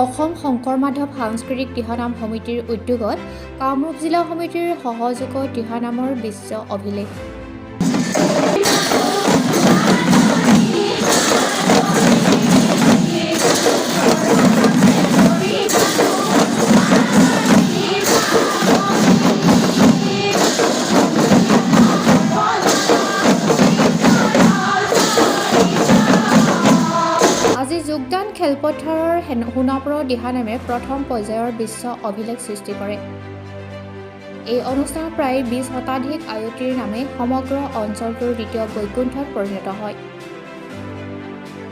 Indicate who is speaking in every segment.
Speaker 1: অসম শংকৰ মাধৱ সাংস্কৃতিক দিহানাম সমিতিৰ উদ্যোগত কামৰূপ জিলা সমিতিৰ সহযোগত দিহানামৰ বিশ্ব অভিলেখ। আজি যোগদান খেলপথাৰৰ সোণাপুৰৰ দিহানামে প্ৰথম পৰ্যায়ৰ বিশ্ব অভিলেখ সৃষ্টি কৰে। এই অনুষ্ঠান প্ৰায় 20 শতাধিক আয়তীৰ নামে সমগ্ৰ অঞ্চলটোৰ দ্বিতীয় বৈকুণ্ঠত পৰিণত হয়।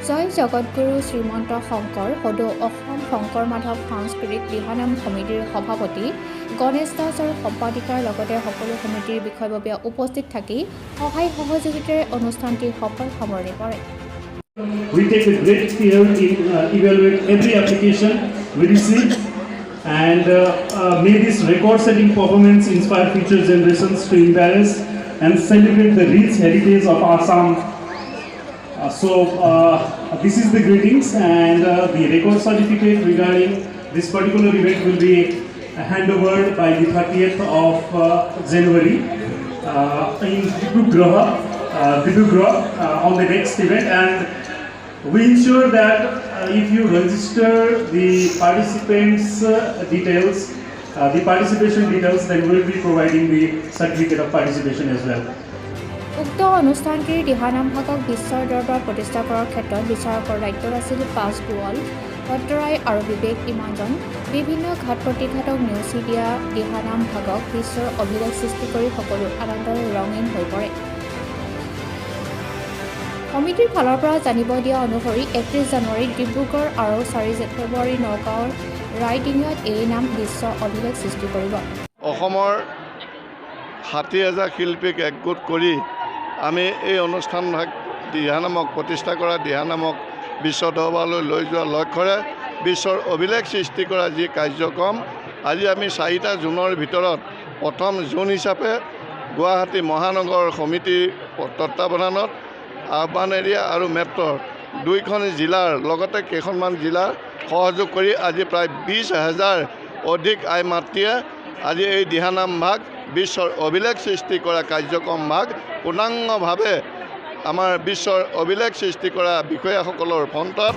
Speaker 1: জয় জগতগুৰু শ্ৰীমন্ত শংকৰ সদৌ অসম শংকৰ মাধৱ সাংস্কৃতিক দিহানাম সমিতিৰ সভাপতি গণেশ দাস আৰু সম্পাদিকাৰ লগতে সকলো সমিতিৰ বিষয়ববীয়া উপস্থিত থাকি সহায় সহযোগিতাৰে অনুষ্ঠানটিৰ সফল সামৰণি কৰে।
Speaker 2: We take a great care in evaluate every application we receive, and may this record-setting performance inspire future generations to embrace and celebrate the rich heritage of Assam. This is the greetings, and the record certificate regarding this particular event will be handovered by the 30th of January in Dibugraha on the next event. And we ensure that if you register the participants' details, the participation details, then we will be providing the certificate of participation as well.
Speaker 1: উক্ত অনুষ্ঠানটিৰ দিহানাম ভাগক বিশ্বৰ দৰবাৰ প্ৰতিষ্ঠা কৰাৰ ক্ষেত্ৰত বিচাৰকৰ দায়িত্বত আছিল 5 গোৱাল ভট্টৰাই আৰু বিবেক ইমানজন। বিভিন্ন ঘাট প্ৰতিঘাতক নেওচি দিয়া দিহানাম ভাগক বিশ্বৰ অভিলেখ সৃষ্টি কৰি সকলো আনন্দৰে ৰঙীন হৈ পৰে। সমিতিৰ ফালৰ পৰা জানিব দিয়া অনুসৰি 31 জানুৱাৰীত ডিব্ৰুগড় আৰু 4 ফেব্ৰুৱাৰী নগাঁৱৰ ৰাইডিঙত এই নাম বিশ্ব অভিলেখ সৃষ্টি কৰিব।
Speaker 3: অসমৰ 60,000 শিল্পীক একগোট কৰি আমি এই অনুষ্ঠান ভাগ দিহানামক প্ৰতিষ্ঠা কৰা দিহানামক বিশ্ব দৰবাৰলৈ লৈ যোৱাৰ লক্ষ্যৰে বিশ্বৰ অভিলেখ সৃষ্টি কৰা যি কাৰ্যক্ৰম আজি আমি 4টা জোনৰ ভিতৰত প্ৰথম জোন হিচাপে গুৱাহাটী মহানগৰ সমিতিৰ তত্বাৱধানত আহ্বান এৰিয়া আৰু মেট্ৰৰ 2খন জিলাৰ লগতে কেইখনমান জিলা সহযোগ কৰি আজি প্ৰায় 20,000 অধিক আই মাতৃয়ে আজি এই দিহানাম ভাগ বিশ্বৰ অভিলেখ সৃষ্টি কৰা কাৰ্যক্ৰম ভাগ পূৰ্ণাংগভাৱে আমাৰ বিশ্বৰ অভিলেখ সৃষ্টি কৰা বিষয়াসকলৰ ফ্ৰণ্টত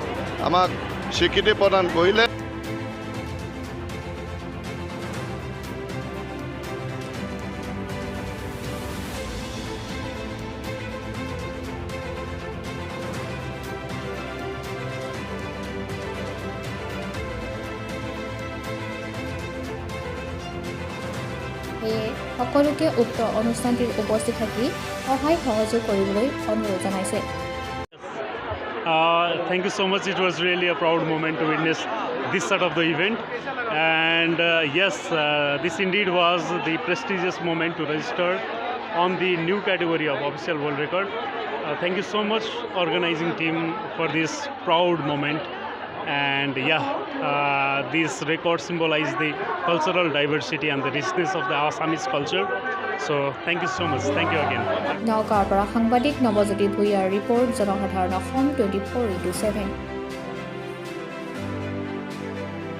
Speaker 3: আমাক স্বীকৃতি প্ৰদান কৰিলে।
Speaker 1: সেয়ে সকলোকে উক্ত অনুষ্ঠানটিৰ উপস্থিত থাকি সহায় সহযোগ কৰিবলৈ অনুৰোধ জনাইছে।
Speaker 4: Thank you so much. It was really a proud moment to witness this sort of the event, and yes, this indeed was the prestigious moment to register on the new category of official world record. Thank you so much organizing team for this proud moment. And this record symbolizes the cultural diversity and the richness of the Assamese culture. So thank you so much. Thank you again.
Speaker 1: নগাঁৱৰ পৰা সাংবাদিক নৱজ্যোতি ভূঞাৰ report, জনসাধাৰণ অসম 24/7।